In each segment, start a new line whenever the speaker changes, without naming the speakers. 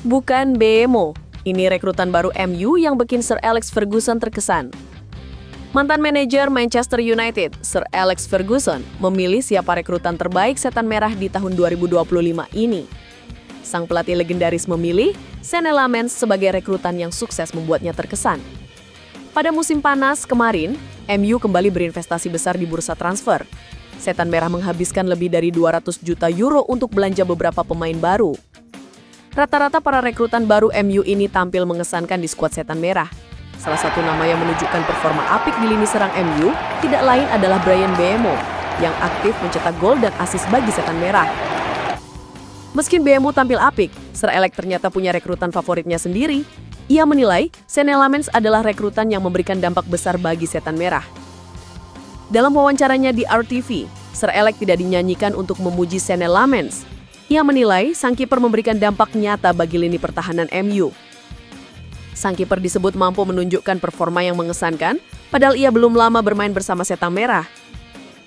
Bukan Bemo. Ini rekrutan baru MU yang bikin Sir Alex Ferguson terkesan. Mantan manajer Manchester United, Sir Alex Ferguson, memilih siapa rekrutan terbaik Setan Merah di tahun 2025 ini. Sang pelatih legendaris memilih Senne Lammens sebagai rekrutan yang sukses membuatnya terkesan. Pada musim panas kemarin, MU kembali berinvestasi besar di bursa transfer. Setan Merah menghabiskan lebih dari 200 juta euro untuk belanja beberapa pemain baru. Rata-rata para rekrutan baru MU ini tampil mengesankan di skuad Setan Merah. Salah satu nama yang menunjukkan performa apik di lini serang MU tidak lain adalah Bryan Mbeumo yang aktif mencetak gol dan assist bagi Setan Merah. Meski Mbeumo tampil apik, Sir Alex ternyata punya rekrutan favoritnya sendiri. Ia menilai Senne Lammens adalah rekrutan yang memberikan dampak besar bagi Setan Merah. Dalam wawancaranya di RTV, Sir Alex tidak dinyanyikan untuk memuji Senne Lammens. Ia menilai sang kiper memberikan dampak nyata bagi lini pertahanan MU. Sang kiper disebut mampu menunjukkan performa yang mengesankan, padahal ia belum lama bermain bersama Setan Merah.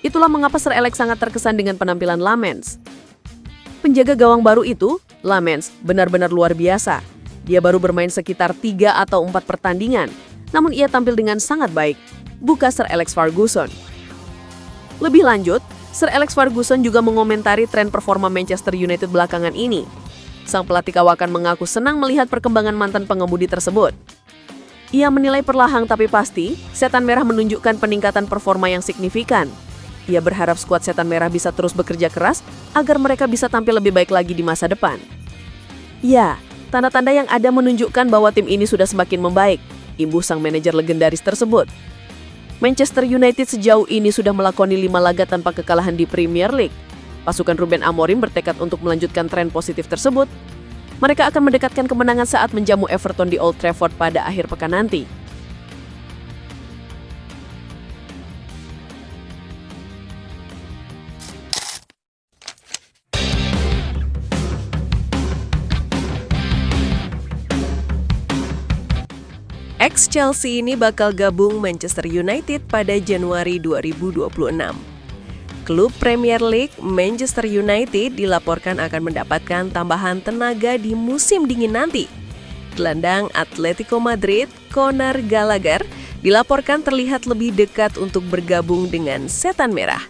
Itulah mengapa Sir Alex sangat terkesan dengan penampilan Lammens. Penjaga gawang baru itu, Lammens, benar-benar luar biasa. Dia baru bermain sekitar 3 atau 4 pertandingan, namun ia tampil dengan sangat baik, buka Sir Alex Ferguson. Lebih lanjut, Sir Alex Ferguson juga mengomentari tren performa Manchester United belakangan ini. Sang pelatih kawakan mengaku senang melihat perkembangan mantan pengemudi tersebut. Ia menilai perlahan tapi pasti, Setan Merah menunjukkan peningkatan performa yang signifikan. Ia berharap skuad Setan Merah bisa terus bekerja keras agar mereka bisa tampil lebih baik lagi di masa depan. Ya, tanda-tanda yang ada menunjukkan bahwa tim ini sudah semakin membaik, imbuh sang manajer legendaris tersebut. Manchester United sejauh ini sudah melakoni 5 laga tanpa kekalahan di Premier League. Pasukan Ruben Amorim bertekad untuk melanjutkan tren positif tersebut. Mereka akan mendekatkan kemenangan saat menjamu Everton di Old Trafford pada akhir pekan nanti. Ex-Chelsea ini bakal gabung Manchester United pada Januari 2026. Klub Premier League Manchester United dilaporkan akan mendapatkan tambahan tenaga di musim dingin nanti. Gelandang Atletico Madrid, Conor Gallagher, dilaporkan terlihat lebih dekat untuk bergabung dengan Setan Merah.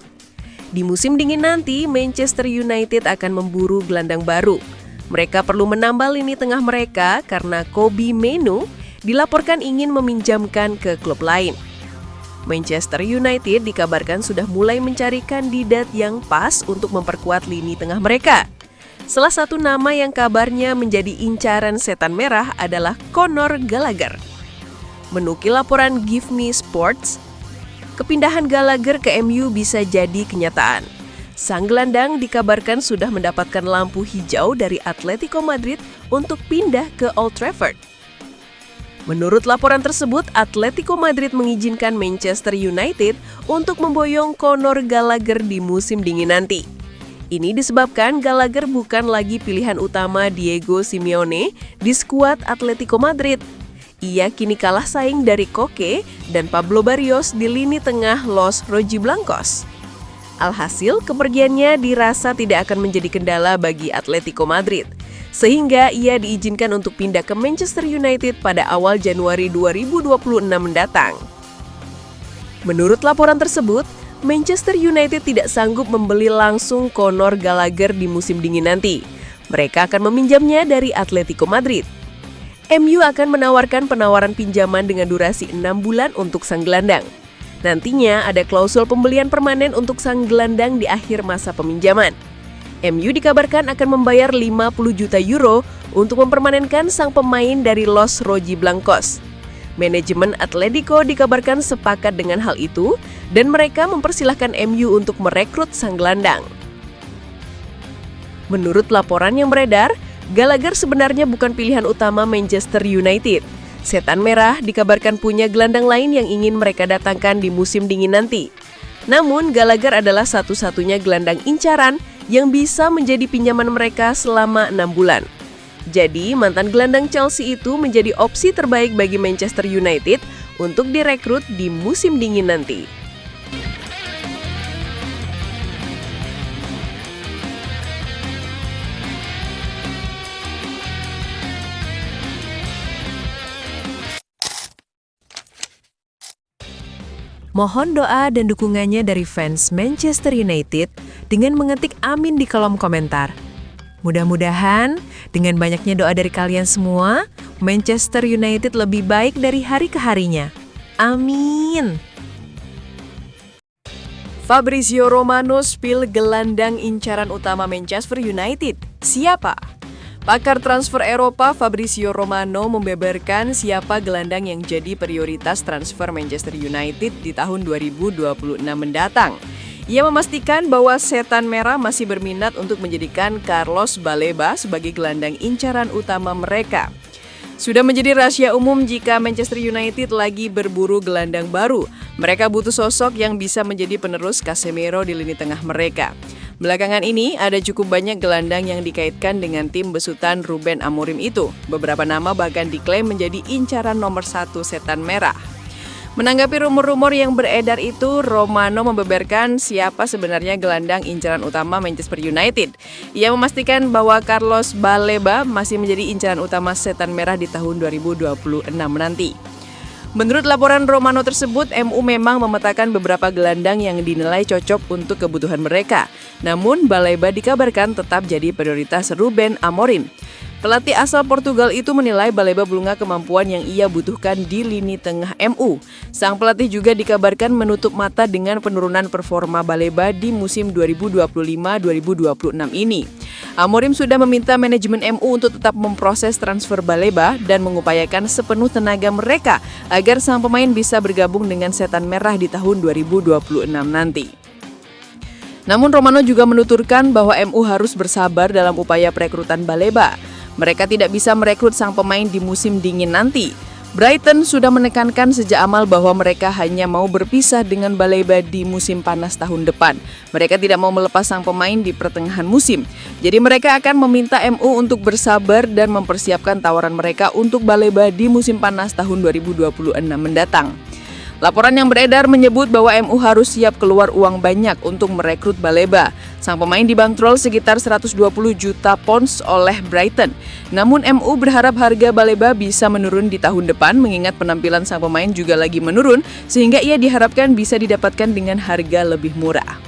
Di musim dingin nanti, Manchester United akan memburu gelandang baru. Mereka perlu menambah lini tengah mereka karena Kobbie Mainoo dilaporkan ingin meminjamkan ke klub lain. Manchester United dikabarkan sudah mulai mencari kandidat yang pas untuk memperkuat lini tengah mereka. Salah satu nama yang kabarnya menjadi incaran Setan Merah adalah Conor Gallagher. Menukil laporan Give Me Sports, kepindahan Gallagher ke MU bisa jadi kenyataan. Sang gelandang dikabarkan sudah mendapatkan lampu hijau dari Atletico Madrid untuk pindah ke Old Trafford. Menurut laporan tersebut, Atletico Madrid mengizinkan Manchester United untuk memboyong Conor Gallagher di musim dingin nanti. Ini disebabkan Gallagher bukan lagi pilihan utama Diego Simeone di skuad Atletico Madrid. Ia kini kalah saing dari Koke dan Pablo Barrios di lini tengah Los Rojiblancos. Alhasil, kepergiannya dirasa tidak akan menjadi kendala bagi Atletico Madrid, sehingga ia diizinkan untuk pindah ke Manchester United pada awal Januari 2026 mendatang. Menurut laporan tersebut, Manchester United tidak sanggup membeli langsung Conor Gallagher di musim dingin nanti. Mereka akan meminjamnya dari Atletico Madrid. MU akan menawarkan penawaran pinjaman dengan durasi 6 bulan untuk sang gelandang. Nantinya ada klausul pembelian permanen untuk sang gelandang di akhir masa peminjaman. MU dikabarkan akan membayar 50 juta euro untuk mempermanenkan sang pemain dari Los Rojiblancos. Manajemen Atletico dikabarkan sepakat dengan hal itu dan mereka mempersilahkan MU untuk merekrut sang gelandang. Menurut laporan yang beredar, Gallagher sebenarnya bukan pilihan utama Manchester United. Setan Merah dikabarkan punya gelandang lain yang ingin mereka datangkan di musim dingin nanti. Namun, Gallagher adalah satu-satunya gelandang incaran yang bisa menjadi pinjaman mereka selama 6 bulan. Jadi, mantan gelandang Chelsea itu menjadi opsi terbaik bagi Manchester United untuk direkrut di musim dingin nanti. Mohon doa dan dukungannya dari fans Manchester United dengan mengetik amin di kolom komentar. Mudah-mudahan dengan banyaknya doa dari kalian semua, Manchester United lebih baik dari hari ke harinya. Amin. Fabrizio Romano spill gelandang incaran utama Manchester United. Siapa? Pakar transfer Eropa Fabrizio Romano membeberkan siapa gelandang yang jadi prioritas transfer Manchester United di tahun 2026 mendatang. Ia memastikan bahwa setan merah masih berminat untuk menjadikan Carlos Baleba sebagai gelandang incaran utama mereka. Sudah menjadi rahasia umum jika Manchester United lagi berburu gelandang baru. Mereka butuh sosok yang bisa menjadi penerus Casemiro di lini tengah mereka. Belakangan ini ada cukup banyak gelandang yang dikaitkan dengan tim besutan Ruben Amorim itu. Beberapa nama bahkan diklaim menjadi incaran nomor 1 setan merah. Menanggapi rumor-rumor yang beredar itu, Romano membeberkan siapa sebenarnya gelandang incaran utama Manchester United. Ia memastikan bahwa Carlos Baleba masih menjadi incaran utama setan merah di tahun 2026 nanti. Menurut laporan Romano tersebut, MU memang memetakan beberapa gelandang yang dinilai cocok untuk kebutuhan mereka. Namun, Baleba dikabarkan tetap jadi prioritas Ruben Amorim. Pelatih asal Portugal itu menilai Baleba belum kemampuan yang ia butuhkan di lini tengah MU. Sang pelatih juga dikabarkan menutup mata dengan penurunan performa Baleba di musim 2025-2026 ini. Amorim sudah meminta manajemen MU untuk tetap memproses transfer Baleba dan mengupayakan sepenuh tenaga mereka agar sang pemain bisa bergabung dengan setan merah di tahun 2026 nanti. Namun Romano juga menuturkan bahwa MU harus bersabar dalam upaya perekrutan Baleba. Mereka tidak bisa merekrut sang pemain di musim dingin nanti. Brighton sudah menekankan sejak awal bahwa mereka hanya mau berpisah dengan Baleba di musim panas tahun depan. Mereka tidak mau melepas sang pemain di pertengahan musim. Jadi mereka akan meminta MU untuk bersabar dan mempersiapkan tawaran mereka untuk Baleba di musim panas tahun 2026 mendatang. Laporan yang beredar menyebut bahwa MU harus siap keluar uang banyak untuk merekrut Baleba. Sang pemain dibanderol sekitar 120 juta pounds oleh Brighton. Namun MU berharap harga Baleba bisa menurun di tahun depan mengingat penampilan sang pemain juga lagi menurun sehingga ia diharapkan bisa didapatkan dengan harga lebih murah.